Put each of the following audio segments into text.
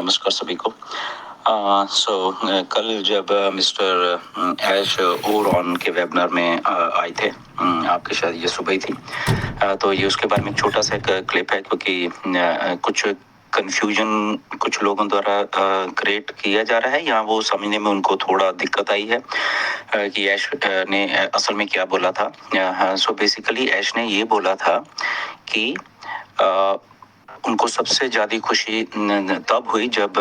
नमस्कार सभी को। कल जब मिस्टर ऐश ओरॉन के वेबिनार में आए थे, आपके शायद ये सुबह ही थी, तो ये उसके बारे में एक छोटा सा एक क्लिप है, क्योंकि कुछ कंफ्यूजन कुछ लोगों द्वारा क्रिएट किया जा रहा है या वो समझने में उनको थोड़ा दिक्कत आई है कि ऐश ने असल में क्या बोला था। सो बेसिकली ऐश ने ये बोला था कि उनको सबसे ज़्यादा खुशी तब हुई जब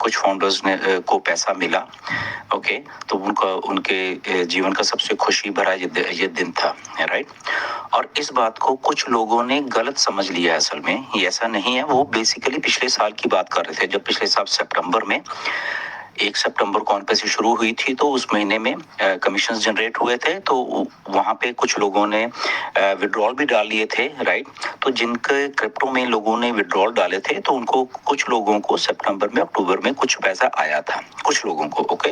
कुछ फाउंडर्स ने को पैसा मिला। ओके, तो उनके जीवन का सबसे खुशी भरा ये दिन था, राइट। और इस बात को कुछ लोगों ने गलत समझ लिया है। असल में ये ऐसा नहीं है। वो बेसिकली पिछले साल की बात कर रहे थे, जब पिछले साल सितंबर में 1 सितंबर को ऑन पैसे शुरू हुई थी, तो उस महीने में कमीशन जनरेट हुए थे, तो वहां पे कुछ लोगों ने विड्रॉल भी डाल लिए थे, राइट। तो जिनके क्रिप्टो में लोगों ने विड्रॉल डाले थे, तो उनको कुछ लोगों को सितंबर में अक्टूबर में कुछ पैसा आया था, कुछ लोगों को। ओके,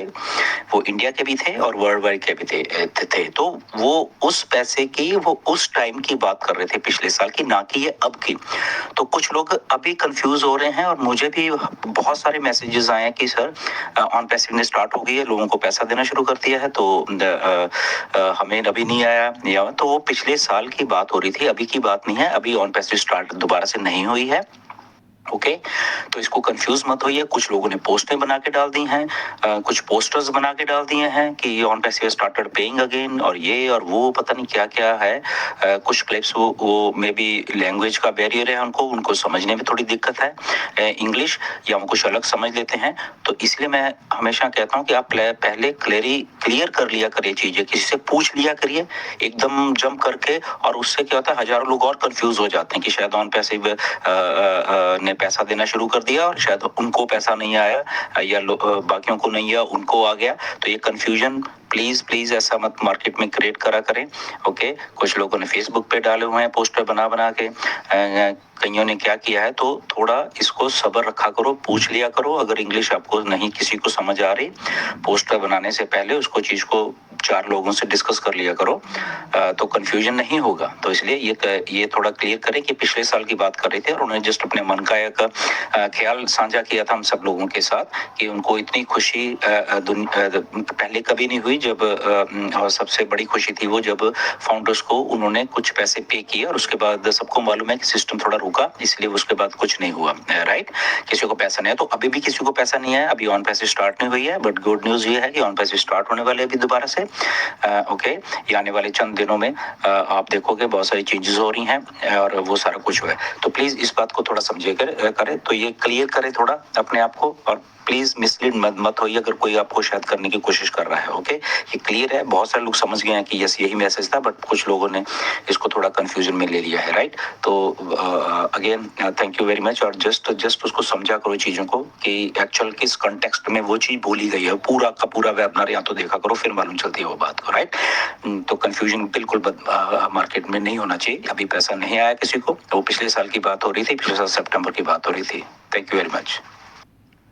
वो इंडिया के भी थे और वर्ल्ड वाइड के भी थे। तो वो उस पैसे की, वो उस टाइम की बात कर रहे थे, पिछले साल की, ना कि ये अब की। तो कुछ लोग अभी कंफ्यूज हो रहे हैं और मुझे भी बहुत सारे मैसेजेस आए हैं कि सर ऑन पैसिव ने स्टार्ट हो गई है, लोगों को पैसा देना शुरू कर दिया है, तो हमें अभी नहीं आया। या तो वो पिछले साल की बात हो रही थी, अभी की बात नहीं है। अभी ऑन पैसिव स्टार्ट दोबारा से नहीं हुई है। ओके, तो इसको कंफ्यूज मत होइए। कुछ लोगों ने पोस्टें बना के डाल दी हैं, कुछ पोस्टर्स बना के डाल दिए हैं कि on passive started paying again, और ये और वो पता नहीं क्या क्या है। कुछ क्लिप्स वो मे बी लैंग्वेज का बैरियर है, उनको समझने में थोड़ी दिक्कत है इंग्लिश, या वो कुछ अलग समझ लेते हैं। तो इसलिए मैं हमेशा कहता हूँ कि आप पहले क्लियर कर लिया करिए चीजें, किसी से पूछ लिया करिए एकदम जंप करके। और उससे क्या होता है, हजारों लोग और कंफ्यूज हो जाते हैं कि शायद ऑन पैसिव ने पैसा देना शुरू कर दिया और शायद उनको पैसा नहीं आया, या बाकियों को नहीं आया, उनको आ गया। तो ये कंफ्यूजन प्लीज ऐसा मत मार्केट में क्रिएट करा करें। ओके, कुछ लोगों ने फेसबुक पे डाले हुए हैं पोस्टर बना के, कईयों ने क्या किया है। तो थोड़ा इसको सब्र रखा करो, पूछ लिया करो। अगर इंग्लिश आपको नहीं किसी को समझ आ रही, पोस्टर बनाने से पहले उसको चीज को 4 लोगों से डिस्कस कर लिया करो, तो कंफ्यूजन नहीं होगा। तो इसलिए ये थोड़ा क्लियर करें कि पिछले साल की बात कर रहे थे और उन्होंने जस्ट अपने मन का एक ख्याल साझा किया था हम सब लोगों के साथ कि उनको इतनी खुशी पहले कभी नहीं हुई। जब और सबसे बड़ी खुशी थी वो जब फाउंडर्स को उन्होंने कुछ पैसे पे किए, और उसके बाद सबको मालूम है कि सिस्टम थोड़ा रुका, इसलिए उसके बाद कुछ नहीं हुआ, राइट। किसी को पैसा नहीं है, तो अभी भी किसी को पैसा नहीं है, अभी ऑन पैसे स्टार्ट नहीं हुई है। बट गुड न्यूज ये है कि ऑन पैसे स्टार्ट होने वाले अभी दोबारा से। ओके, ये आने वाले चंद दिनों में आप देखोगे बहुत सारी चेंजेस हो रही हैं और वो सारा कुछ हुआ है। तो प्लीज इस बात को थोड़ा समझिए करें, तो ये क्लियर करें थोड़ा अपने आप को, और प्लीज मिसलीड मत होइए अगर कोई आपको शायद करने की कोशिश कर रहा है। ओके, ये क्लियर है, बहुत सारे लोग समझ गए हैं कि यस यही मैसेज था, बट कुछ लोगों ने इसको थोड़ा कंफ्यूजन में ले लिया है, राइट। तो again thank you very much. और जस्ट उसको समझा करो चीजों को कि एक्चुअल किस कॉन्टेक्स्ट में वो चीज बोली गई है। पूरा का पूरा वेबिनार या तो देखा करो, फिर मालूम चलती है वो बात को, राइट। तो कंफ्यूजन बिल्कुल मार्केट में नहीं होना चाहिए। अभी पैसा नहीं आया किसी को, वो पिछले साल की बात हो रही थी, पिछले साल सितंबर की बात हो रही थी। Thank you very much.